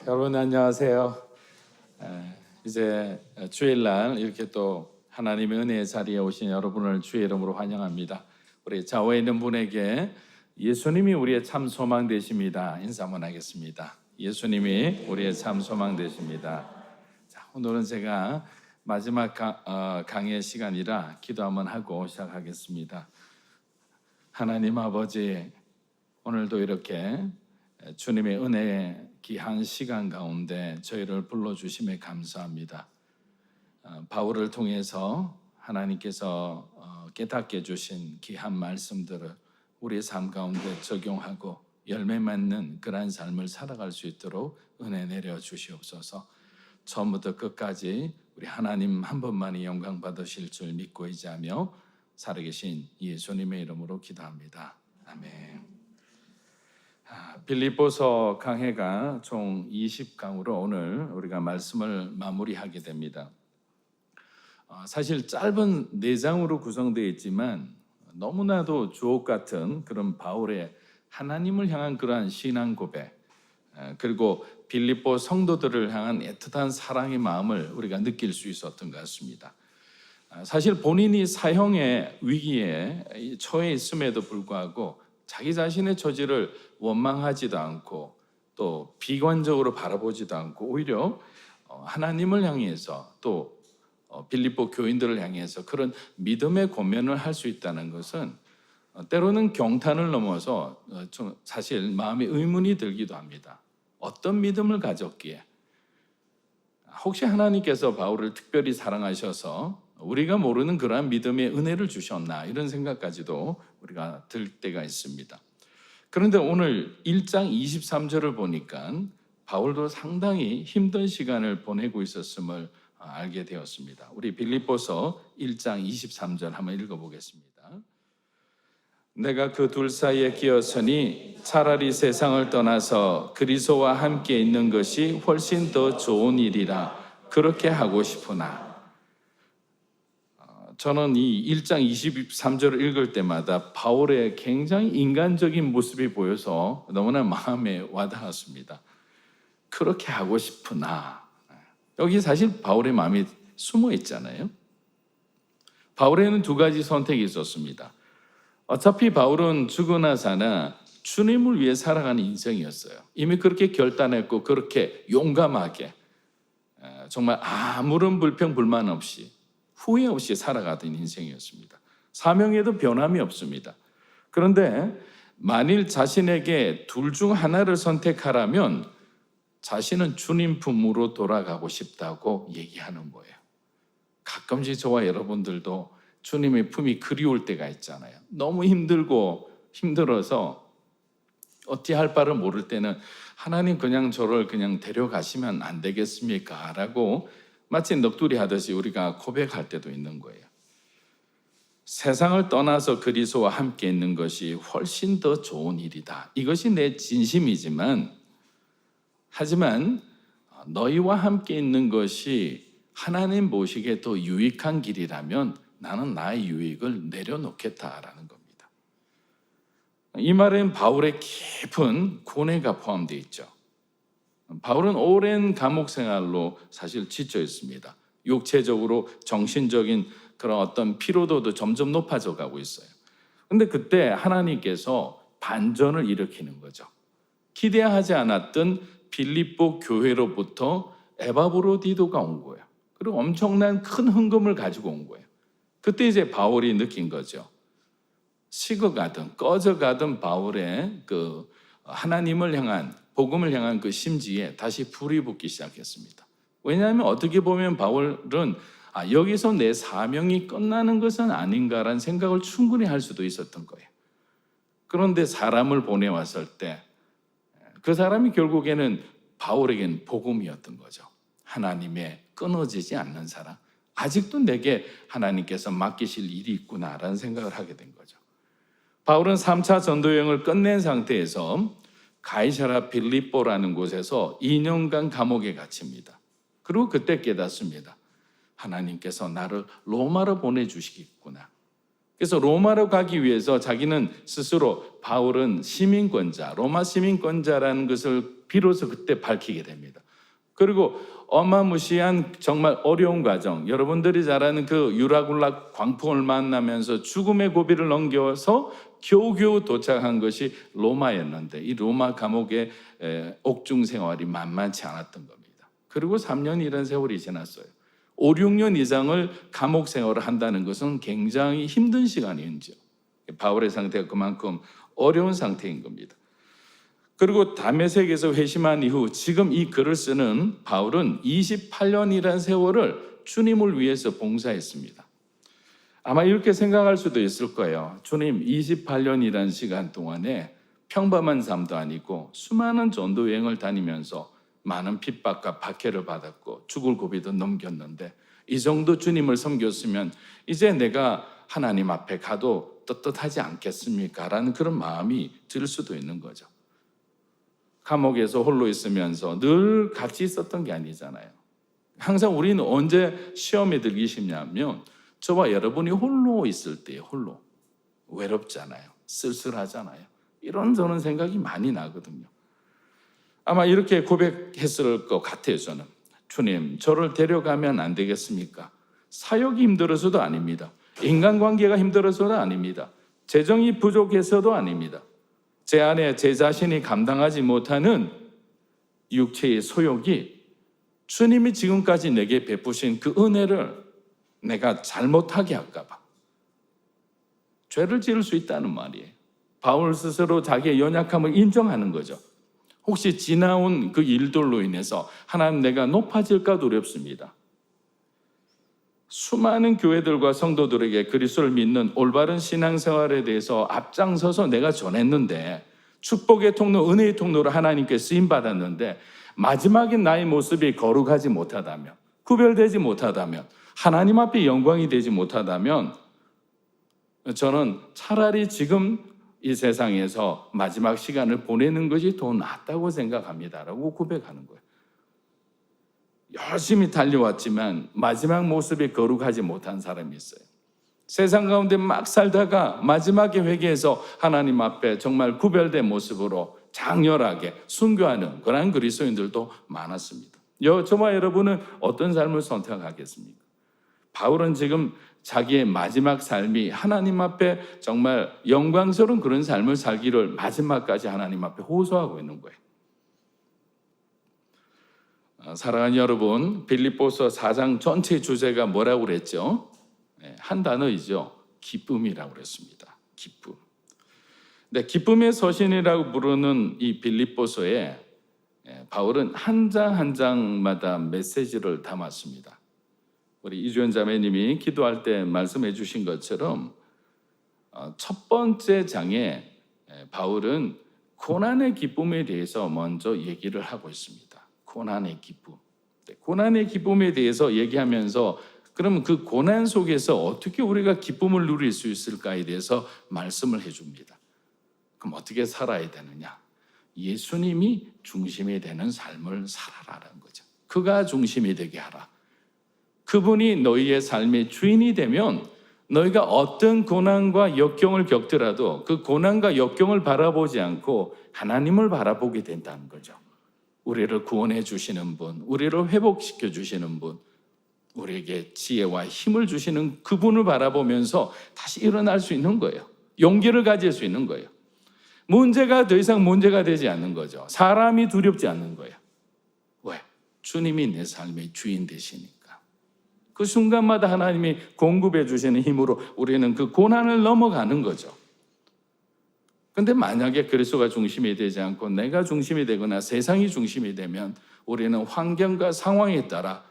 여러분 안녕하세요. 이제 주일날 이렇게 또 하나님의 은혜의 자리에 오신 여러분을 주의 이름으로 환영합니다. 우리 좌우에 있는 분에게 예수님이 우리의 참 소망 되십니다. 인사 한번 하겠습니다. 예수님이 우리의 참 소망 되십니다. 자, 오늘은 제가 마지막 강의 시간이라 기도 한번 하고 시작하겠습니다. 하나님 아버지, 오늘도 이렇게 주님의 은혜의 귀한 시간 가운데 저희를 불러주심에 감사합니다. 바울을 통해서 하나님께서 깨닫게 해주신 귀한 말씀들을 우리의 삶 가운데 적용하고 열매 맺는 그러한 삶을 살아갈 수 있도록 은혜 내려 주시옵소서. 처음부터 끝까지 우리 하나님 한 분만이 영광 받으실 줄 믿고 의지하며 살아계신 예수님의 이름으로 기도합니다. 아멘. 빌립보서 강해가 총 20강으로 오늘 우리가 말씀을 마무리하게 됩니다. 사실 짧은 4장으로 구성되어 있지만 너무나도 주옥 같은 그런 바울의 하나님을 향한 그러한 신앙 고백, 그리고 빌립보 성도들을 향한 애틋한 사랑의 마음을 우리가 느낄 수 있었던 것 같습니다. 사실 본인이 사형의 위기에 처해 있음에도 불구하고 자기 자신의 처지를 원망하지도 않고 또 비관적으로 바라보지도 않고 오히려 하나님을 향해서 또 빌립보 교인들을 향해서 그런 믿음의 권면을 할 수 있다는 것은 때로는 경탄을 넘어서 좀 사실 마음에 의문이 들기도 합니다. 어떤 믿음을 가졌기에? 혹시 하나님께서 바울을 특별히 사랑하셔서 우리가 모르는 그러한 믿음의 은혜를 주셨나, 이런 생각까지도 우리가 들 때가 있습니다. 그런데 오늘 1장 23절을 보니까 바울도 상당히 힘든 시간을 보내고 있었음을 알게 되었습니다. 우리 빌립보서 1장 23절 한번 읽어보겠습니다. 내가 그 둘 사이에 끼었으니 차라리 세상을 떠나서 그리스도와 함께 있는 것이 훨씬 더 좋은 일이라 그렇게 하고 싶으나. 저는 이 1장 23절을 읽을 때마다 바울의 굉장히 인간적인 모습이 보여서 너무나 마음에 와닿았습니다. 그렇게 하고 싶으나, 여기 사실 바울의 마음이 숨어 있잖아요. 바울에는 2가지 선택이 있었습니다. 어차피 바울은 죽으나 사나 주님을 위해 살아가는 인생이었어요. 이미 그렇게 결단했고 그렇게 용감하게 정말 아무런 불평 불만 없이 후회 없이 살아가던 인생이었습니다. 사명에도 변함이 없습니다. 그런데 만일 자신에게 둘 중 하나를 선택하라면 자신은 주님 품으로 돌아가고 싶다고 얘기하는 거예요. 가끔씩 저와 여러분들도 주님의 품이 그리울 때가 있잖아요. 너무 힘들고 힘들어서 어찌 할 바를 모를 때는 하나님 그냥 저를 그냥 데려가시면 안 되겠습니까? 라고 마치 넋두리 하듯이 우리가 고백할 때도 있는 거예요. 세상을 떠나서 그리스도와 함께 있는 것이 훨씬 더 좋은 일이다. 이것이 내 진심이지만, 하지만 너희와 함께 있는 것이 하나님 보시기에 더 유익한 길이라면 나는 나의 유익을 내려놓겠다라는 겁니다. 이 말엔 바울의 깊은 고뇌가 포함되어 있죠. 바울은 오랜 감옥 생활로 사실 지쳐 있습니다. 육체적으로 정신적인 그런 어떤 피로도도 점점 높아져 가고 있어요. 그런데 그때 하나님께서 반전을 일으키는 거죠. 기대하지 않았던 빌립보 교회로부터 에바브로디도가 온 거예요. 그리고 엄청난 큰 헌금을 가지고 온 거예요. 그때 이제 바울이 느낀 거죠. 식어가던 꺼져가던 바울의 그 하나님을 향한, 복음을 향한 그 심지에 다시 불이 붙기 시작했습니다. 왜냐하면 어떻게 보면 바울은 여기서 내 사명이 끝나는 것은 아닌가라는 생각을 충분히 할 수도 있었던 거예요. 그런데 사람을 보내왔을 때 그 사람이 결국에는 바울에겐 복음이었던 거죠. 하나님의 끊어지지 않는 사랑. 아직도 내게 하나님께서 맡기실 일이 있구나라는 생각을 하게 된 거죠. 바울은 3차 전도 여행을 끝낸 상태에서 가이사랴 빌립보라는 곳에서 2년간 감옥에 갇힙니다. 그리고 그때 깨닫습니다. 하나님께서 나를 로마로 보내주시겠구나. 그래서 로마로 가기 위해서 자기는 스스로 바울은 시민권자, 로마 시민권자라는 것을 비로소 그때 밝히게 됩니다. 그리고 어마무시한 정말 어려운 과정, 여러분들이 잘 아는 그 유라굴라 광풍을 만나면서 죽음의 고비를 넘겨서 겨우겨우 도착한 것이 로마였는데, 이 로마 감옥의 옥중 생활이 만만치 않았던 겁니다. 그리고 3년이라는 세월이 지났어요. 5, 6년 이상을 감옥 생활을 한다는 것은 굉장히 힘든 시간이죠. 바울의 상태가 그만큼 어려운 상태인 겁니다. 그리고 다메섹에서 회심한 이후 지금 이 글을 쓰는 바울은 28년이라는 세월을 주님을 위해서 봉사했습니다. 아마 이렇게 생각할 수도 있을 거예요. 주님, 28년이라는 시간 동안에 평범한 삶도 아니고 수많은 전도 여행을 다니면서 많은 핍박과 박해를 받았고 죽을 고비도 넘겼는데 이 정도 주님을 섬겼으면 이제 내가 하나님 앞에 가도 떳떳하지 않겠습니까? 라는 그런 마음이 들 수도 있는 거죠. 감옥에서 홀로 있으면서 늘 같이 있었던 게 아니잖아요. 항상 우리는 언제 시험에 들기 쉽냐면 저와 여러분이 홀로 있을 때예요. 홀로. 외롭잖아요. 쓸쓸하잖아요. 이런 저는 생각이 많이 나거든요. 아마 이렇게 고백했을 것 같아요. 저는 주님, 저를 데려가면 안 되겠습니까? 사역이 힘들어서도 아닙니다. 인간관계가 힘들어서도 아닙니다. 재정이 부족해서도 아닙니다. 제 안에 제 자신이 감당하지 못하는 육체의 소욕이 주님이 지금까지 내게 베푸신 그 은혜를 내가 잘못하게 할까 봐 죄를 지을 수 있다는 말이에요. 바울 스스로 자기의 연약함을 인정하는 거죠. 혹시 지나온 그 일들로 인해서 하나님 내가 높아질까 두렵습니다. 수많은 교회들과 성도들에게 그리스도를 믿는 올바른 신앙생활에 대해서 앞장서서 내가 전했는데 축복의 통로, 은혜의 통로로 하나님께 쓰임받았는데 마지막에 나의 모습이 거룩하지 못하다면, 구별되지 못하다면, 하나님 앞에 영광이 되지 못하다면 저는 차라리 지금 이 세상에서 마지막 시간을 보내는 것이 더 낫다고 생각합니다 라고 고백하는 거예요. 열심히 달려왔지만 마지막 모습이 거룩하지 못한 사람이 있어요. 세상 가운데 막 살다가 마지막에 회개해서 하나님 앞에 정말 구별된 모습으로 장렬하게 순교하는 그런 그리스도인들도 많았습니다. 저와 여러분은 어떤 삶을 선택하겠습니까? 바울은 지금 자기의 마지막 삶이 하나님 앞에 정말 영광스러운 그런 삶을 살기를 마지막까지 하나님 앞에 호소하고 있는 거예요. 사랑하는 여러분, 빌립보서 4장 전체 주제가 뭐라고 그랬죠? 한 단어이죠. 기쁨이라고 그랬습니다. 기쁨. 네, 기쁨의 서신이라고 부르는 이 빌립보서에 바울은 한 장 한 장마다 메시지를 담았습니다. 우리 이주연 자매님이 기도할 때 말씀해 주신 것처럼 첫 번째 장에 바울은 고난의 기쁨에 대해서 먼저 얘기를 하고 있습니다. 고난의 기쁨. 고난의 기쁨에 대해서 얘기하면서 그러면 그 고난 속에서 어떻게 우리가 기쁨을 누릴 수 있을까에 대해서 말씀을 해줍니다. 그럼 어떻게 살아야 되느냐? 예수님이 중심이 되는 삶을 살아라는 거죠. 그가 중심이 되게 하라. 그분이 너희의 삶의 주인이 되면 너희가 어떤 고난과 역경을 겪더라도 그 고난과 역경을 바라보지 않고 하나님을 바라보게 된다는 거죠. 우리를 구원해 주시는 분, 우리를 회복시켜 주시는 분, 우리에게 지혜와 힘을 주시는 그분을 바라보면서 다시 일어날 수 있는 거예요. 용기를 가질 수 있는 거예요. 문제가 더 이상 문제가 되지 않는 거죠. 사람이 두렵지 않는 거예요. 왜? 주님이 내 삶의 주인 되시니까. 그 순간마다 하나님이 공급해 주시는 힘으로 우리는 그 고난을 넘어가는 거죠. 근데 만약에 그리스도가 중심이 되지 않고 내가 중심이 되거나 세상이 중심이 되면 우리는 환경과 상황에 따라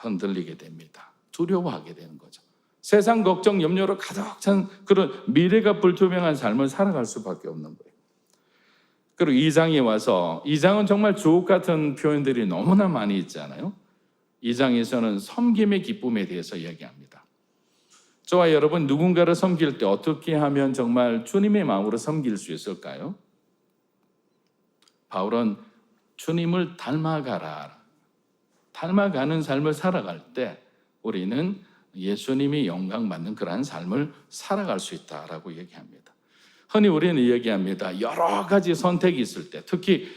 흔들리게 됩니다. 두려워하게 되는 거죠. 세상 걱정, 염려로 가득 찬 그런 미래가 불투명한 삶을 살아갈 수밖에 없는 거예요. 그리고 2장에 와서 2장은 정말 주옥 같은 표현들이 너무나 많이 있잖아요. 2장에서는 섬김의 기쁨에 대해서 얘기합니다. 저와 여러분 누군가를 섬길 때 어떻게 하면 정말 주님의 마음으로 섬길 수 있을까요? 바울은 주님을 닮아가라. 닮아가는 삶을 살아갈 때 우리는 예수님이 영광받는 그러한 삶을 살아갈 수 있다라고 얘기합니다. 흔히 우리는 얘기합니다. 여러 가지 선택이 있을 때, 특히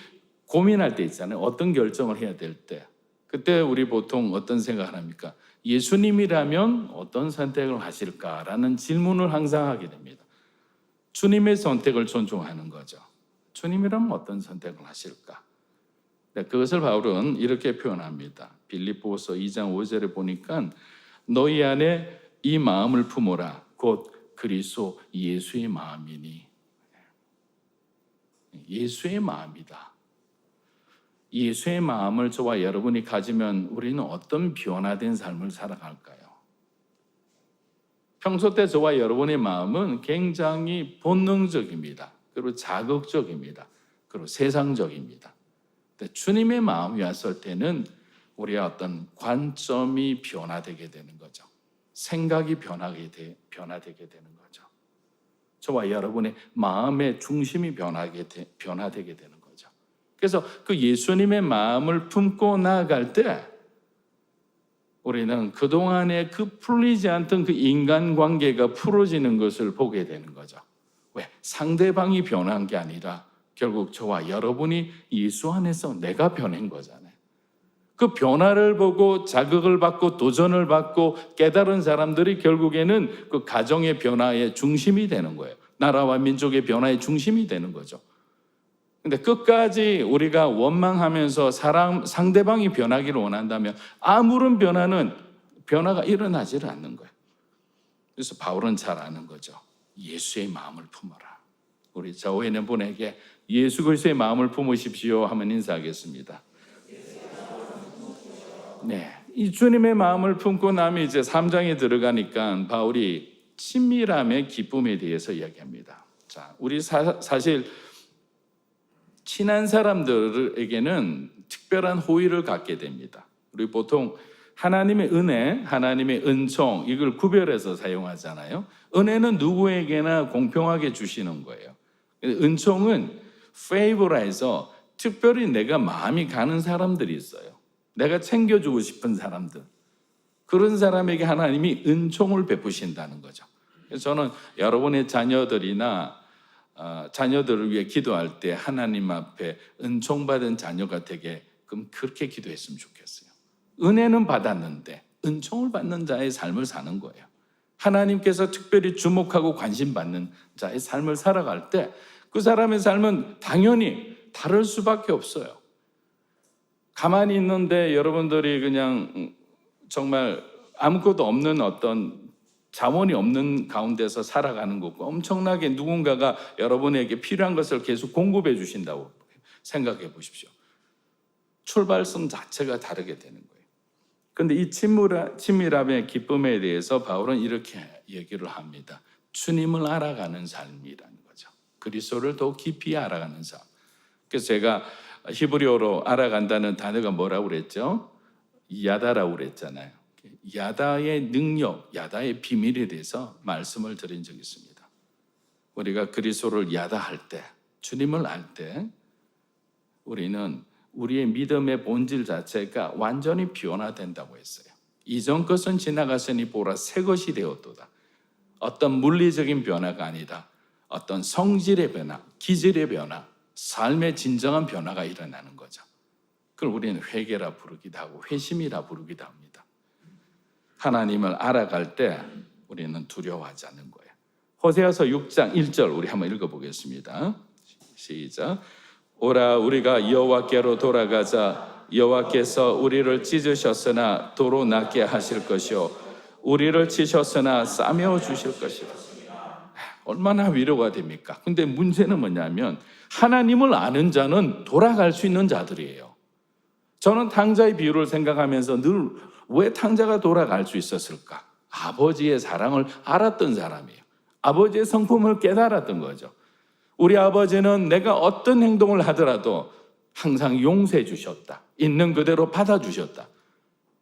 고민할 때 있잖아요. 어떤 결정을 해야 될 때. 그때 우리 보통 어떤 생각을 합니까? 예수님이라면 어떤 선택을 하실까라는 질문을 항상 하게 됩니다. 주님의 선택을 존중하는 거죠. 주님이라면 어떤 선택을 하실까? 그것을 바울은 이렇게 표현합니다. 빌립보서 2장 5절에 보니까 너희 안에 이 마음을 품어라. 곧 그리스도 예수의 마음이니. 예수의 마음이다. 예수의 마음을 저와 여러분이 가지면 우리는 어떤 변화된 삶을 살아갈까요? 평소 때 저와 여러분의 마음은 굉장히 본능적입니다. 그리고 자극적입니다. 그리고 세상적입니다. 근데 주님의 마음이 왔을 때는 우리의 어떤 관점이 변화되게 되는 거죠. 생각이 변화되게 되는 거죠. 저와 여러분의 마음의 중심이 변화되게 되는 거죠. 그래서 그 예수님의 마음을 품고 나아갈 때 우리는 그동안에 그 풀리지 않던 그 인간관계가 풀어지는 것을 보게 되는 거죠. 왜? 상대방이 변한 게 아니라 결국 저와 여러분이 예수 안에서 내가 변한 거잖아요. 그 변화를 보고 자극을 받고 도전을 받고 깨달은 사람들이 결국에는 그 가정의 변화의 중심이 되는 거예요. 나라와 민족의 변화의 중심이 되는 거죠. 근데 끝까지 우리가 원망하면서 상대방이 변하기를 원한다면 아무런 변화가 일어나지를 않는 거예요. 그래서 바울은 잘 아는 거죠. 예수의 마음을 품어라. 우리 저와 있는 분에게 예수 그리스도의 마음을 품으십시오 하면 인사하겠습니다. 네, 이 주님의 마음을 품고 나면 이제 3장에 들어가니까 바울이 친밀함의 기쁨에 대해서 이야기합니다. 자, 우리 사실 친한 사람들에게는 특별한 호의를 갖게 됩니다. 우리 보통 하나님의 은혜, 하나님의 은총 이걸 구별해서 사용하잖아요. 은혜는 누구에게나 공평하게 주시는 거예요. 은총은 favor라 해서 특별히 내가 마음이 가는 사람들이 있어요. 내가 챙겨주고 싶은 사람들. 그런 사람에게 하나님이 은총을 베푸신다는 거죠. 그래서 저는 여러분의 자녀들을 위해 기도할 때 하나님 앞에 은총받은 자녀가 되게 그렇게 기도했으면 좋겠어요. 은혜는 받았는데 은총을 받는 자의 삶을 사는 거예요. 하나님께서 특별히 주목하고 관심받는 자의 삶을 살아갈 때 그 사람의 삶은 당연히 다를 수밖에 없어요. 가만히 있는데 여러분들이 그냥 정말 아무것도 없는 어떤 자원이 없는 가운데서 살아가는 것과 엄청나게 누군가가 여러분에게 필요한 것을 계속 공급해 주신다고 생각해 보십시오. 출발점 자체가 다르게 되는 거예요. 그런데 이 친밀함의 기쁨에 대해서 바울은 이렇게 얘기를 합니다. 주님을 알아가는 삶이라는 거죠. 그리스도를 더 깊이 알아가는 삶. 그래서 제가 히브리어로 알아간다는 단어가 뭐라고 그랬죠? 야다라고 그랬잖아요. 야다의 능력, 야다의 비밀에 대해서 말씀을 드린 적이 있습니다. 우리가 그리스도를 야다할 때, 주님을 알 때 우리는 우리의 믿음의 본질 자체가 완전히 변화된다고 했어요. 이전 것은 지나갔으니 보라 새 것이 되었도다. 어떤 물리적인 변화가 아니라 어떤 성질의 변화, 기질의 변화, 삶의 진정한 변화가 일어나는 거죠. 그걸 우리는 회개라 부르기도 하고 회심이라 부르기도 합니다. 하나님을 알아갈 때 우리는 두려워하지 않는 거예요. 호세아서 6장 1절 우리 한번 읽어보겠습니다. 시작. 오라 우리가 여호와께로 돌아가자. 여호와께서 우리를 찢으셨으나 도로 낫게 하실 것이요 우리를 치셨으나 싸매어 주실 것이라. 얼마나 위로가 됩니까? 근데 문제는 뭐냐면 하나님을 아는 자는 돌아갈 수 있는 자들이에요. 저는 탕자의 비유를 생각하면서 늘 왜 탕자가 돌아갈 수 있었을까? 아버지의 사랑을 알았던 사람이에요. 아버지의 성품을 깨달았던 거죠. 우리 아버지는 내가 어떤 행동을 하더라도 항상 용서해 주셨다. 있는 그대로 받아주셨다.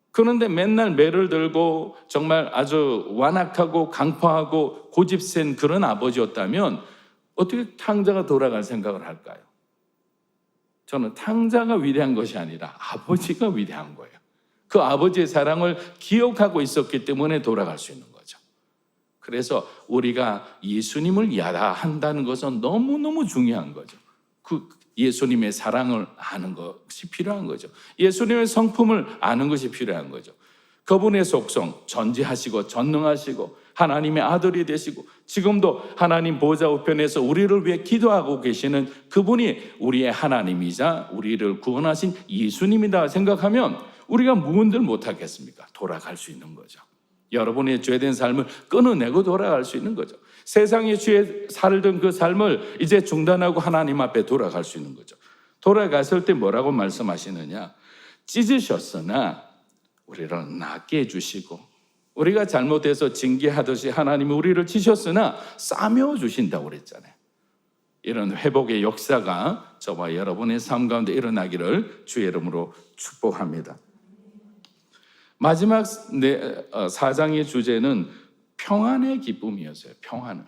그런데 맨날 매를 들고 정말 아주 완악하고 강포하고 고집센 그런 아버지였다면 어떻게 탕자가 돌아갈 생각을 할까요? 저는 탕자가 위대한 것이 아니라 아버지가 위대한 거예요. 그 아버지의 사랑을 기억하고 있었기 때문에 돌아갈 수 있는 거죠. 그래서 우리가 예수님을 야다한다는 것은 너무너무 중요한 거죠. 그 예수님의 사랑을 아는 것이 필요한 거죠. 예수님의 성품을 아는 것이 필요한 거죠. 그분의 속성, 전지하시고 전능하시고 하나님의 아들이 되시고 지금도 하나님 보좌 우편에서 우리를 위해 기도하고 계시는 그분이 우리의 하나님이자 우리를 구원하신 예수님이다 생각하면 우리가 무언들 못하겠습니까? 돌아갈 수 있는 거죠. 여러분의 죄된 삶을 끊어내고 돌아갈 수 있는 거죠. 세상의 죄에 살던 그 삶을 이제 중단하고 하나님 앞에 돌아갈 수 있는 거죠. 돌아갔을 때 뭐라고 말씀하시느냐? 찢으셨으나 우리를 낫게 해주시고 우리가 잘못해서 징계하듯이 하나님이 우리를 치셨으나 싸매어 주신다고 그랬잖아요. 이런 회복의 역사가 저와 여러분의 삶 가운데 일어나기를 주의 이름으로 축복합니다. 마지막 4장의 주제는 평안의 기쁨이었어요. 평안을.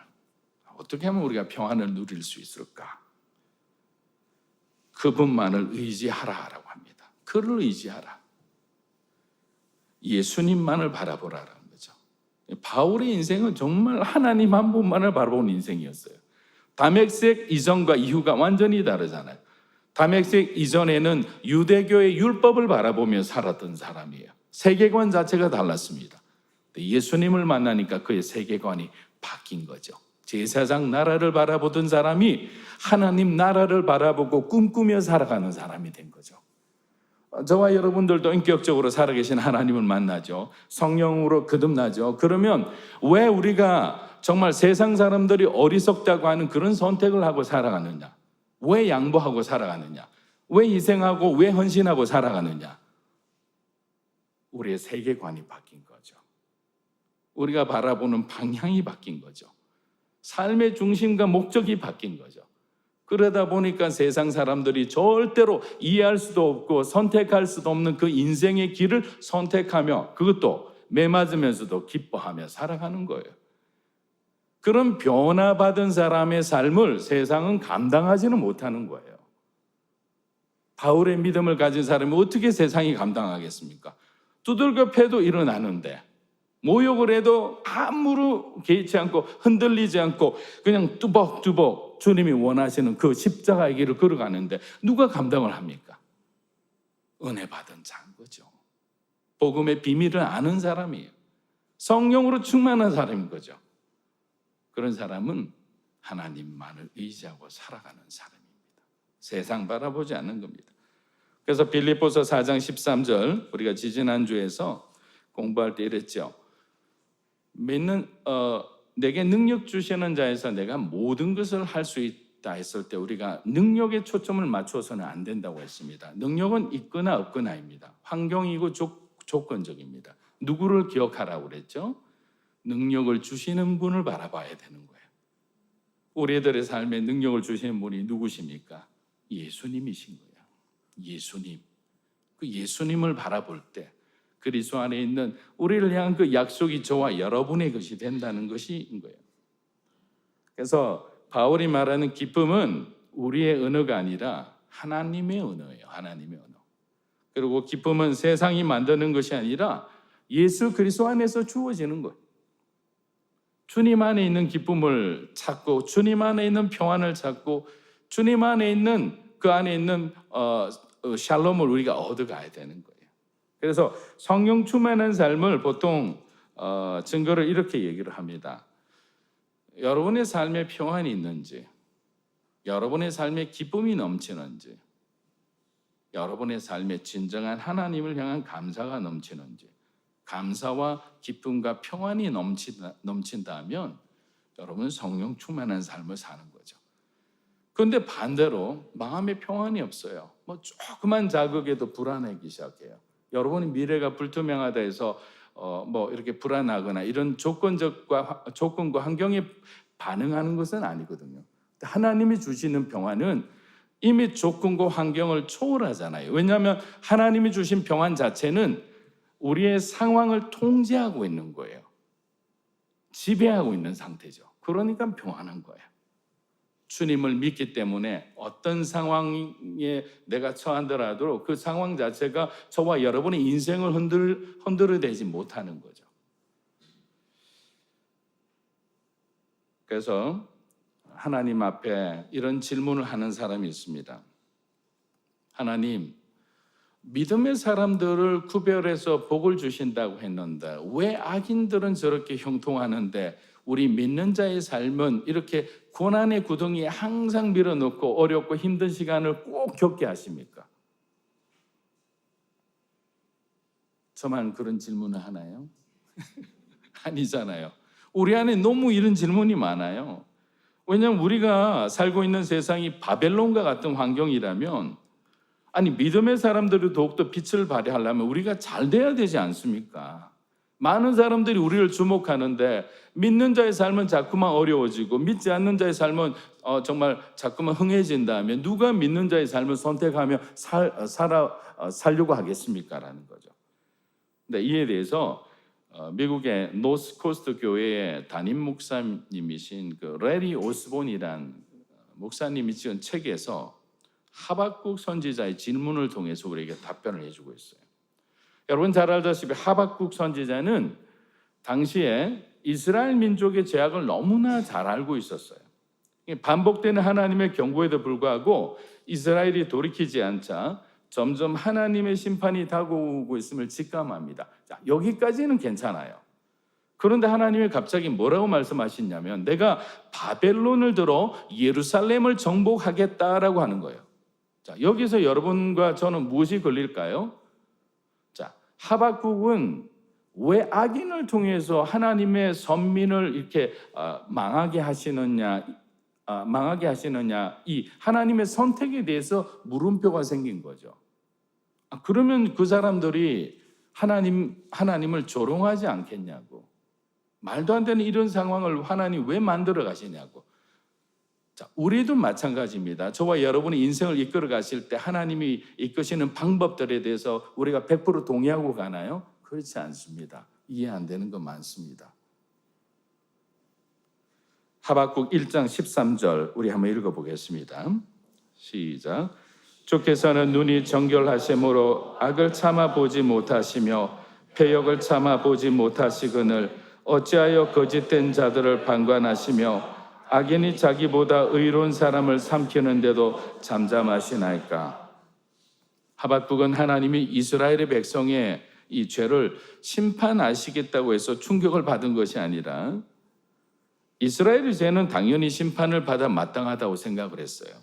어떻게 하면 우리가 평안을 누릴 수 있을까? 그분만을 의지하라라고 합니다. 그를 의지하라. 예수님만을 바라보라라는 거죠. 바울의 인생은 정말 하나님 한 분만을 바라보는 인생이었어요. 다메섹 이전과 이후가 완전히 다르잖아요. 다메섹 이전에는 유대교의 율법을 바라보며 살았던 사람이에요. 세계관 자체가 달랐습니다. 예수님을 만나니까 그의 세계관이 바뀐 거죠. 제사장 나라를 바라보던 사람이 하나님 나라를 바라보고 꿈꾸며 살아가는 사람이 된 거죠. 저와 여러분들도 인격적으로 살아계신 하나님을 만나죠. 성령으로 거듭나죠. 그러면 왜 우리가 정말 세상 사람들이 어리석다고 하는 그런 선택을 하고 살아가느냐? 왜 양보하고 살아가느냐? 왜 희생하고 왜 헌신하고 살아가느냐? 우리의 세계관이 바뀐 거죠. 우리가 바라보는 방향이 바뀐 거죠. 삶의 중심과 목적이 바뀐 거죠. 그러다 보니까 세상 사람들이 절대로 이해할 수도 없고 선택할 수도 없는 그 인생의 길을 선택하며 그것도 매맞으면서도 기뻐하며 살아가는 거예요. 그런 변화받은 사람의 삶을 세상은 감당하지는 못하는 거예요. 바울의 믿음을 가진 사람이 어떻게 세상이 감당하겠습니까? 두들겨 패도 일어나는데 모욕을 해도 아무런 개의치 않고 흔들리지 않고 그냥 뚜벅뚜벅 주님이 원하시는 그 십자가의 길을 걸어가는데 누가 감당을 합니까? 은혜 받은 자인 거죠. 복음의 비밀을 아는 사람이에요. 성령으로 충만한 사람인 거죠. 그런 사람은 하나님만을 의지하고 살아가는 사람입니다. 세상 바라보지 않는 겁니다. 그래서 빌립보서 4장 13절 우리가 지지난주에서 공부할 때 이랬죠. 내게 능력 주시는 자에서 내가 모든 것을 할 수 있다 했을 때 우리가 능력에 초점을 맞춰서는 안 된다고 했습니다. 능력은 있거나 없거나입니다. 환경이고 조건적입니다. 누구를 기억하라고 그랬죠? 능력을 주시는 분을 바라봐야 되는 거예요. 우리들의 삶에 능력을 주시는 분이 누구십니까? 예수님이신 거예요. 예수님. 그 예수님을 바라볼 때 그리스도 안에 있는 우리를 향한 그 약속이 저와 여러분의 것이 된다는 것인 거예요. 그래서 바울이 말하는 기쁨은 우리의 언어가 아니라 하나님의 언어예요. 하나님의 언어. 그리고 기쁨은 세상이 만드는 것이 아니라 예수 그리스도 안에서 주어지는 거예요. 주님 안에 있는 기쁨을 찾고 주님 안에 있는 평안을 찾고 주님 안에 있는 그 안에 있는 샬롬을 우리가 얻어가야 되는 거예요. 그래서 성령 충만한 삶을 보통 증거를 이렇게 얘기를 합니다. 여러분의 삶에 평안이 있는지, 여러분의 삶에 기쁨이 넘치는지, 여러분의 삶에 진정한 하나님을 향한 감사가 넘치는지, 감사와 기쁨과 평안이 넘친다면 여러분 성령 충만한 삶을 사는 거죠. 그런데 반대로 마음에 평안이 없어요. 조그만 자극에도 불안하기 시작해요. 여러분이 미래가 불투명하다 해서 이렇게 불안하거나 이런 조건과 환경에 반응하는 것은 아니거든요. 하나님이 주시는 평안은 이미 조건과 환경을 초월하잖아요. 왜냐하면 하나님이 주신 평안 자체는 우리의 상황을 통제하고 있는 거예요. 지배하고 있는 상태죠. 그러니까 평안한 거예요. 주님을 믿기 때문에 어떤 상황에 내가 처한더라도 그 상황 자체가 저와 여러분의 인생을 흔들어대지 못하는 거죠. 그래서 하나님 앞에 이런 질문을 하는 사람이 있습니다. 하나님, 믿음의 사람들을 구별해서 복을 주신다고 했는데 왜 악인들은 저렇게 형통하는데 우리 믿는 자의 삶은 이렇게 고난의 구덩이에 항상 밀어넣고 어렵고 힘든 시간을 꼭 겪게 하십니까? 저만 그런 질문을 하나요? 아니잖아요. 우리 안에 너무 이런 질문이 많아요. 왜냐하면 우리가 살고 있는 세상이 바벨론과 같은 환경이라면, 아니 믿음의 사람들이 더욱더 빛을 발휘하려면 우리가 잘 돼야 되지 않습니까? 많은 사람들이 우리를 주목하는데 믿는 자의 삶은 자꾸만 어려워지고 믿지 않는 자의 삶은 정말 자꾸만 흥해진다면 누가 믿는 자의 삶을 선택하며 살려고 하겠습니까? 라는 거죠. 근데 이에 대해서 미국의 노스코스트 교회의 담임 목사님이신 그 레리 오스본이란 목사님이 지은 책에서 하박국 선지자의 질문을 통해서 우리에게 답변을 해주고 있어요. 여러분 잘 알다시피 하박국 선지자는 당시에 이스라엘 민족의 죄악을 너무나 잘 알고 있었어요. 반복되는 하나님의 경고에도 불구하고 이스라엘이 돌이키지 않자 점점 하나님의 심판이 다가오고 있음을 직감합니다. 자, 여기까지는 괜찮아요. 그런데 하나님이 갑자기 뭐라고 말씀하시냐면 내가 바벨론을 들어 예루살렘을 정복하겠다라고 하는 거예요. 자, 여기서 여러분과 저는 무엇이 걸릴까요? 자, 하박국은 왜 악인을 통해서 하나님의 선민을 이렇게 망하게 하시느냐, 이 하나님의 선택에 대해서 물음표가 생긴 거죠. 그러면 그 사람들이 하나님을 조롱하지 않겠냐고. 말도 안 되는 이런 상황을 하나님 왜 만들어 가시냐고. 자, 우리도 마찬가지입니다. 저와 여러분의 인생을 이끌어 가실 때 하나님이 이끄시는 방법들에 대해서 우리가 100% 동의하고 가나요? 그렇지 않습니다. 이해 안 되는 거 많습니다. 하박국 1장 13절 우리 한번 읽어보겠습니다. 시작. 주께서는 눈이 정결하심으로 악을 참아보지 못하시며 패역을 참아보지 못하시거늘 어찌하여 거짓된 자들을 방관하시며 악인이 자기보다 의로운 사람을 삼키는데도 잠잠하시나이까. 하박국은 하나님이 이스라엘의 백성의 이 죄를 심판하시겠다고 해서 충격을 받은 것이 아니라 이스라엘의 죄는 당연히 심판을 받아 마땅하다고 생각을 했어요.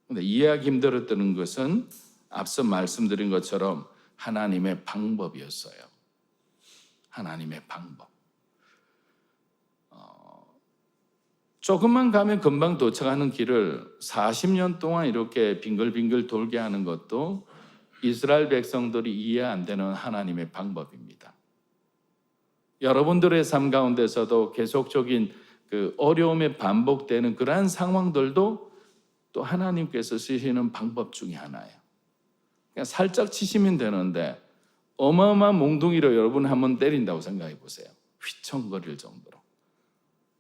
그런데 이해하기 힘들었던 것은 앞서 말씀드린 것처럼 하나님의 방법이었어요. 하나님의 방법. 조금만 가면 금방 도착하는 길을 40년 동안 이렇게 빙글빙글 돌게 하는 것도 이스라엘 백성들이 이해 안 되는 하나님의 방법입니다. 여러분들의 삶 가운데서도 계속적인 그 어려움에 반복되는 그러한 상황들도 또 하나님께서 쓰시는 방법 중에 하나예요. 그냥 살짝 치시면 되는데 어마어마한 몽둥이로 여러분 한번 때린다고 생각해 보세요. 휘청거릴 정도로.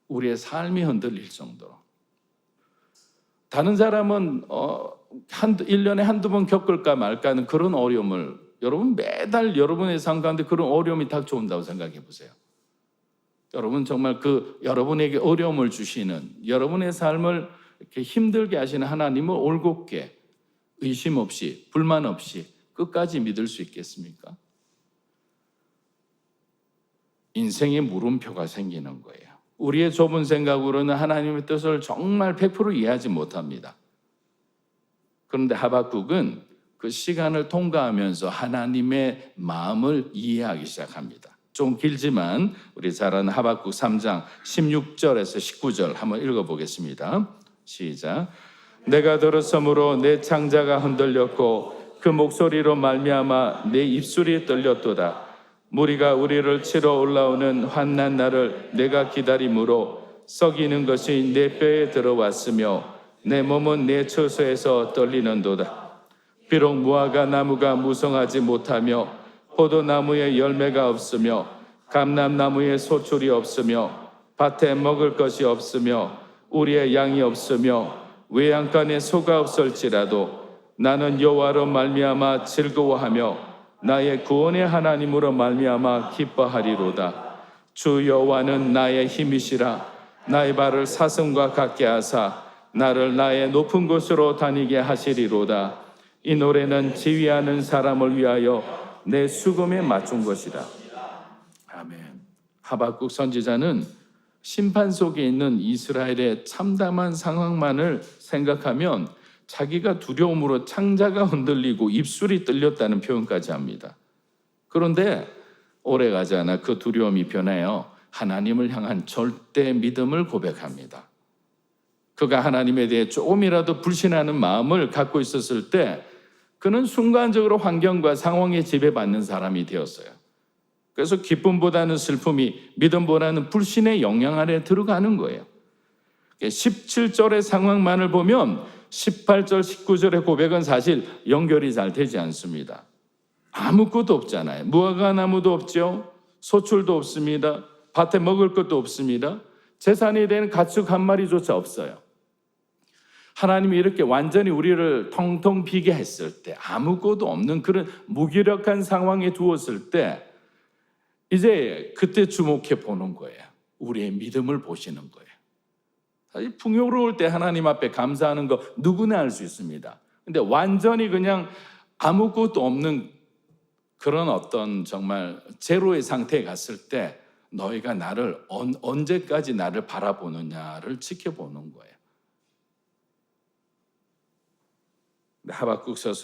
우리의 삶이 흔들릴 정도로. 다른 사람은 1년에 한두 번 겪을까 말까 하는 그런 어려움을 여러분 매달 여러분의 삶 가운데 그런 어려움이 닥쳐온다고 생각해 보세요. 여러분 정말 그 여러분에게 어려움을 주시는 여러분의 삶을 이렇게 힘들게 하시는 하나님을 올곧게 의심 없이 불만 없이 끝까지 믿을 수 있겠습니까? 인생의 물음표가 생기는 거예요. 우리의 좁은 생각으로는 하나님의 뜻을 정말 100% 이해하지 못합니다. 그런데 하박국은 그 시간을 통과하면서 하나님의 마음을 이해하기 시작합니다. 좀 길지만 우리 잘 아는 하박국 3장 16절에서 19절 한번 읽어보겠습니다. 시작. 내가 들었으므로 내 창자가 흔들렸고 그 목소리로 말미암아 내 입술이 떨렸도다. 무리가 우리를 치러 올라오는 환난 날을 내가 기다림으로 썩이는 것이 내 뼈에 들어왔으며 내 몸은 내 처소에서 떨리는도다. 비록 무화과 나무가 무성하지 못하며 포도나무에 열매가 없으며 감람나무에 소출이 없으며 밭에 먹을 것이 없으며 우리의 양이 없으며 외양간에 소가 없을지라도 나는 여호와로 말미암아 즐거워하며 나의 구원의 하나님으로 말미암아 기뻐하리로다. 주 여호와는 나의 힘이시라. 나의 발을 사슴과 같게 하사 나를 나의 높은 곳으로 다니게 하시리로다. 이 노래는 지휘하는 사람을 위하여 내 수금에 맞춘 것이다. 아멘. 하박국 선지자는 심판 속에 있는 이스라엘의 참담한 상황만을 생각하면 자기가 두려움으로 창자가 흔들리고 입술이 떨렸다는 표현까지 합니다. 그런데 오래가지 않아 그 두려움이 변하여 하나님을 향한 절대 믿음을 고백합니다. 그가 하나님에 대해 조금이라도 불신하는 마음을 갖고 있었을 때 그는 순간적으로 환경과 상황에 지배받는 사람이 되었어요. 그래서 기쁨보다는 슬픔이 믿음보다는 불신의 영향 안에 들어가는 거예요. 17절의 상황만을 보면 18절, 19절의 고백은 사실 연결이 잘 되지 않습니다. 아무것도 없잖아요. 무화과 나무도 없죠. 소출도 없습니다. 밭에 먹을 것도 없습니다. 재산이 되는 가축 한 마리조차 없어요. 하나님이 이렇게 완전히 우리를 텅텅 비게 했을 때, 아무것도 없는 그런 무기력한 상황에 두었을 때 이제 그때 주목해 보는 거예요. 우리의 믿음을 보시는 거예요. 사실 풍요로울 때 하나님 앞에 감사하는 거 누구나 할 수 있습니다. 근데 완전히 그냥 아무것도 없는 그런 어떤 정말 제로의 상태에 갔을 때 너희가 나를 언제까지 나를 바라보느냐를 지켜보는 거예요.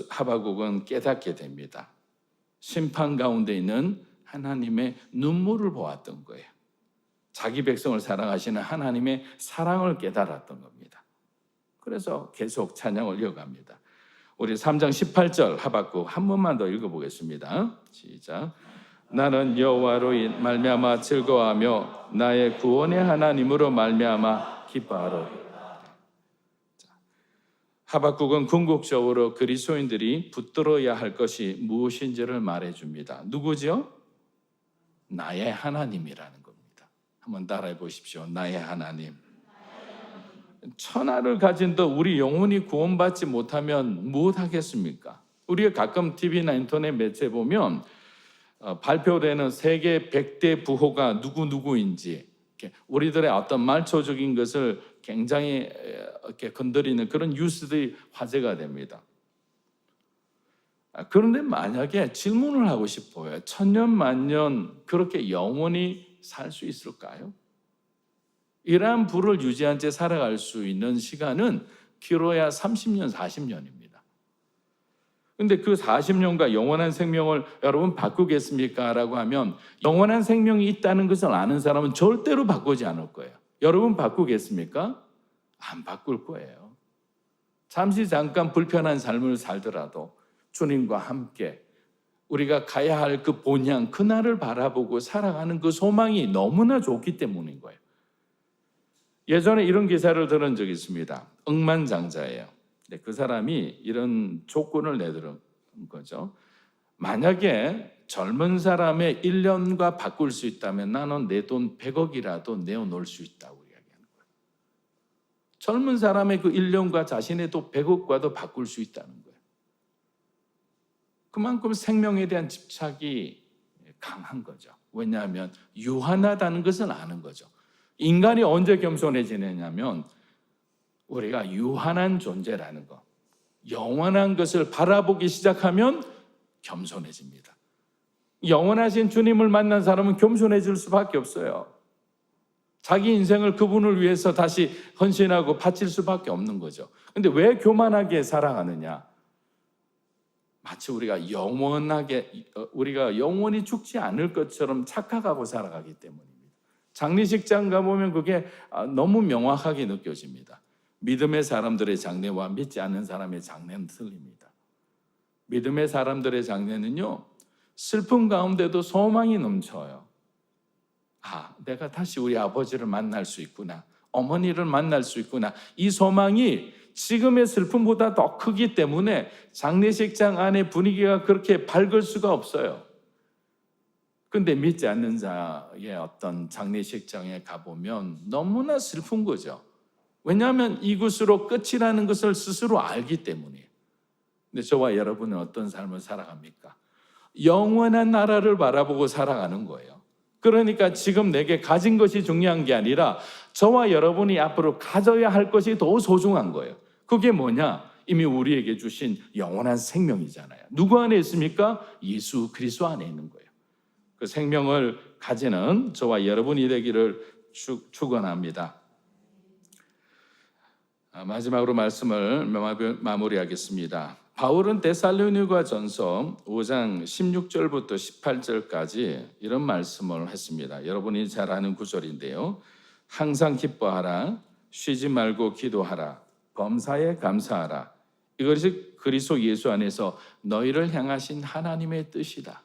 하박국은 깨닫게 됩니다. 심판 가운데 있는 하나님의 눈물을 보았던 거예요. 자기 백성을 사랑하시는 하나님의 사랑을 깨달았던 겁니다. 그래서 계속 찬양을 이어갑니다. 우리 3장 18절 하박국 한 번만 더 읽어보겠습니다. 시작. 나는 여호와로 말미암아 즐거워하며 나의 구원의 하나님으로 말미암아 기뻐하노라. 하박국은 궁극적으로 그리스도인들이 붙들어야 할 것이 무엇인지를 말해줍니다. 누구죠? 나의 하나님이라는 겁니다. 한번 따라해 보십시오. 나의 하나님. 천하를 가진 더 우리 영혼이 구원받지 못하면 무엇하겠습니까? 우리가 가끔 TV나 인터넷 매체 보면 발표되는 세계 100대 부호가 누구인지 우리들의 어떤 말초적인 것을 굉장히 이렇게 건드리는 그런 뉴스들이 화제가 됩니다. 그런데 만약에 질문을 하고 싶어요. 천년 만년 그렇게 영원히 살 수 있을까요? 이러한 부를 유지한 채 살아갈 수 있는 시간은 길어야 30년, 40년입니다. 근데 그 40년과 영원한 생명을 여러분 바꾸겠습니까? 라고 하면 영원한 생명이 있다는 것을 아는 사람은 절대로 바꾸지 않을 거예요. 여러분 바꾸겠습니까? 안 바꿀 거예요. 잠시 잠깐 불편한 삶을 살더라도 주님과 함께 우리가 가야 할 그 본향, 그날을 바라보고 살아가는 그 소망이 너무나 좋기 때문인 거예요. 예전에 이런 기사를 들은 적이 있습니다. 억만장자예요. 그 사람이 이런 조건을 내들은 거죠. 만약에 젊은 사람의 1년과 바꿀 수 있다면 나는 내 돈 100억이라도 내어놓을 수 있다고 이야기하는 거예요. 젊은 사람의 그 1년과 자신의 돈 100억과도 바꿀 수 있다는 거예요. 그만큼 생명에 대한 집착이 강한 거죠. 왜냐하면 유한하다는 것을 아는 거죠. 인간이 언제 겸손해지느냐면 우리가 유한한 존재라는 것, 영원한 것을 바라보기 시작하면 겸손해집니다. 영원하신 주님을 만난 사람은 겸손해질 수밖에 없어요. 자기 인생을 그분을 위해서 다시 헌신하고 바칠 수밖에 없는 거죠. 근데 왜 교만하게 살아가느냐? 마치 우리가 영원히 죽지 않을 것처럼 착각하고 살아가기 때문입니다. 장례식장 가보면 그게 너무 명확하게 느껴집니다. 믿음의 사람들의 장례와 믿지 않는 사람의 장례는 틀립니다. 믿음의 사람들의 장례는요, 슬픔 가운데도 소망이 넘쳐요. 내가 다시 우리 아버지를 만날 수 있구나. 어머니를 만날 수 있구나. 이 소망이 지금의 슬픔보다 더 크기 때문에 장례식장 안의 분위기가 그렇게 밝을 수가 없어요. 근데 믿지 않는 자의 어떤 장례식장에 가보면 너무나 슬픈 거죠. 왜냐하면 이것으로 끝이라는 것을 스스로 알기 때문이에요. 근데 저와 여러분은 어떤 삶을 살아갑니까? 영원한 나라를 바라보고 살아가는 거예요. 그러니까 지금 내게 가진 것이 중요한 게 아니라 저와 여러분이 앞으로 가져야 할 것이 더 소중한 거예요. 그게 뭐냐? 이미 우리에게 주신 영원한 생명이잖아요. 누구 안에 있습니까? 예수 그리스도 안에 있는 거예요. 그 생명을 가지는 저와 여러분이 되기를 축원합니다. 마지막으로 말씀을 마무리하겠습니다. 바울은 데살로니가전서 5장 16절부터 18절까지 이런 말씀을 했습니다. 여러분이 잘 아는 구절인데요. 항상 기뻐하라, 쉬지 말고 기도하라, 범사에 감사하라. 이것이 그리스도 예수 안에서 너희를 향하신 하나님의 뜻이다.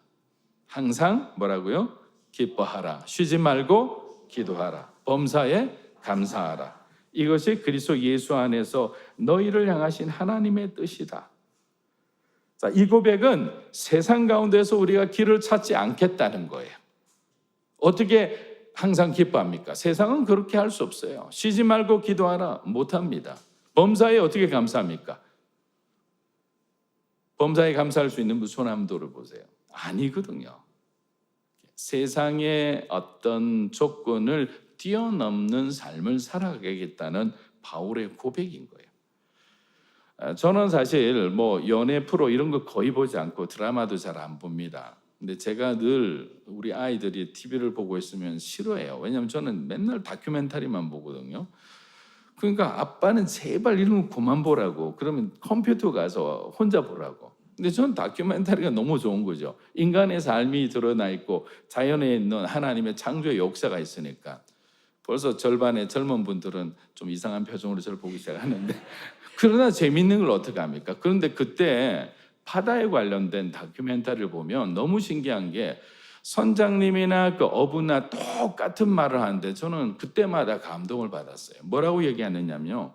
항상 뭐라고요? 기뻐하라, 쉬지 말고 기도하라, 범사에 감사하라. 이것이 그리스도 예수 안에서 너희를 향하신 하나님의 뜻이다. 자, 이 고백은 세상 가운데서 우리가 길을 찾지 않겠다는 거예요. 어떻게 항상 기뻐합니까? 세상은 그렇게 할 수 없어요. 쉬지 말고 기도하라, 못합니다. 범사에 어떻게 감사합니까? 범사에 감사할 수 있는 무슨 손함도를 보세요. 아니거든요. 세상의 어떤 조건을 뛰어넘는 삶을 살아가겠다는 바울의 고백인 거예요. 저는 사실 연애 프로 이런 거 거의 보지 않고 드라마도 잘 안 봅니다. 근데 제가 늘 우리 아이들이 TV를 보고 있으면 싫어해요. 왜냐하면 저는 맨날 다큐멘터리만 보거든요. 그러니까 아빠는 제발 이런 거 그만 보라고, 그러면 컴퓨터 가서 혼자 보라고. 근데 저는 다큐멘터리가 너무 좋은 거죠. 인간의 삶이 드러나 있고 자연에 있는 하나님의 창조의 역사가 있으니까. 벌써 절반의 젊은 분들은 좀 이상한 표정으로 저를 보기 시작하는데 그러나 재밌는 걸 어떻게 합니까? 그런데 그때 바다에 관련된 다큐멘터리를 보면 너무 신기한 게 선장님이나 그 어부나 똑같은 말을 하는데 저는 그때마다 감동을 받았어요. 뭐라고 얘기하느냐면요.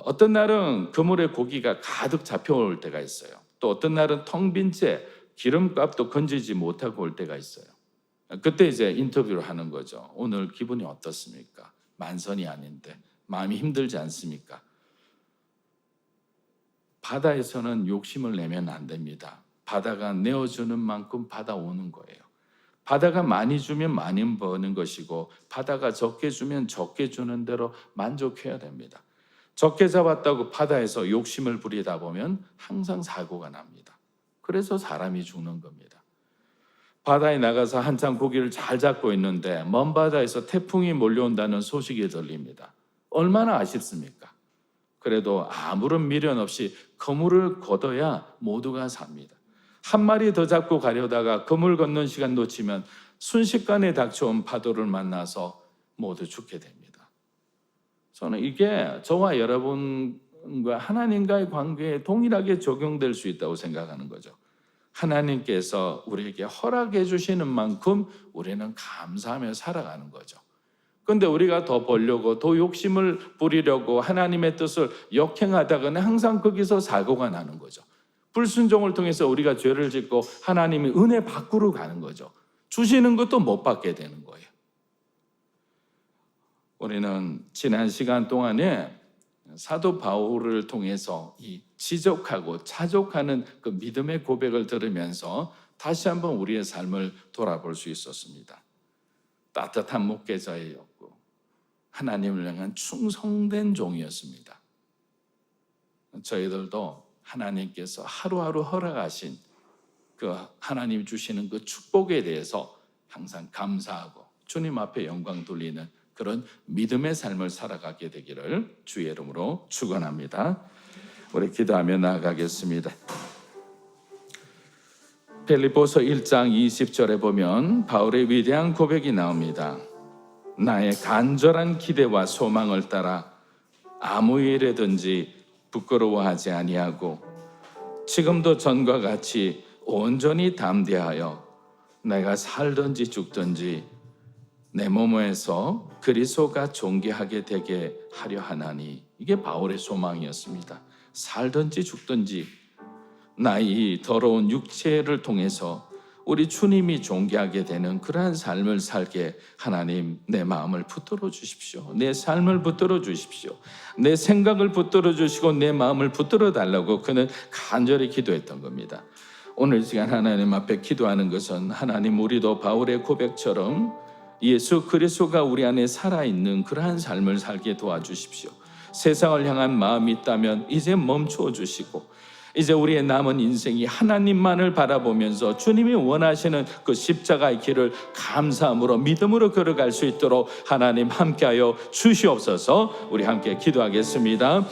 어떤 날은 그물에 고기가 가득 잡혀올 때가 있어요. 또 어떤 날은 텅 빈 채 기름값도 건지지 못하고 올 때가 있어요. 그때 이제 인터뷰를 하는 거죠. 오늘 기분이 어떻습니까? 만선이 아닌데 마음이 힘들지 않습니까? 바다에서는 욕심을 내면 안 됩니다. 바다가 내어주는 만큼 받아오는 거예요. 바다가 많이 주면 많이 버는 것이고 바다가 적게 주면 적게 주는 대로 만족해야 됩니다. 적게 잡았다고 바다에서 욕심을 부리다 보면 항상 사고가 납니다. 그래서 사람이 죽는 겁니다. 바다에 나가서 한참 고기를 잘 잡고 있는데 먼 바다에서 태풍이 몰려온다는 소식이 들립니다. 얼마나 아쉽습니까? 그래도 아무런 미련 없이 그물을 걷어야 모두가 삽니다. 한 마리 더 잡고 가려다가 그물 걷는 시간 놓치면 순식간에 닥쳐온 파도를 만나서 모두 죽게 됩니다. 저는 이게 저와 여러분과 하나님과의 관계에 동일하게 적용될 수 있다고 생각하는 거죠. 하나님께서 우리에게 허락해 주시는 만큼 우리는 감사하며 살아가는 거죠. 그런데 우리가 더 벌려고 더 욕심을 부리려고 하나님의 뜻을 역행하다가는 항상 거기서 사고가 나는 거죠. 불순종을 통해서 우리가 죄를 짓고 하나님이 은혜 밖으로 가는 거죠. 주시는 것도 못 받게 되는 거예요. 우리는 지난 시간 동안에 사도 바울을 통해서 이 지적하고 자족하는 그 믿음의 고백을 들으면서 다시 한번 우리의 삶을 돌아볼 수 있었습니다. 따뜻한 목회자였고 하나님을 향한 충성된 종이었습니다. 저희들도 하나님께서 하루하루 허락하신 그 하나님 주시는 그 축복에 대해서 항상 감사하고 주님 앞에 영광 돌리는 그런 믿음의 삶을 살아가게 되기를 주의 이름으로 축원합니다. 우리 기도하며 나아가겠습니다. 빌립보서 1장 20절에 보면 바울의 위대한 고백이 나옵니다. 나의 간절한 기대와 소망을 따라 아무 일에든지 부끄러워하지 아니하고 지금도 전과 같이 온전히 담대하여 내가 살든지 죽든지 내 몸에서 그리스도가 존귀하게 되게 하려 하나니. 이게 바울의 소망이었습니다. 살든지 죽든지 나의 더러운 육체를 통해서 우리 주님이 존귀하게 되는 그러한 삶을 살게 하나님 내 마음을 붙들어 주십시오. 내 삶을 붙들어 주십시오. 내 생각을 붙들어 주시고 내 마음을 붙들어 달라고 그는 간절히 기도했던 겁니다. 오늘 시간 하나님 앞에 기도하는 것은 하나님 우리도 바울의 고백처럼 예수 그리스도가 우리 안에 살아있는 그러한 삶을 살게 도와주십시오. 세상을 향한 마음이 있다면 이제 멈추어 주시고 이제 우리의 남은 인생이 하나님만을 바라보면서 주님이 원하시는 그 십자가의 길을 감사함으로 믿음으로 걸어갈 수 있도록 하나님 함께하여 주시옵소서. 우리 함께 기도하겠습니다.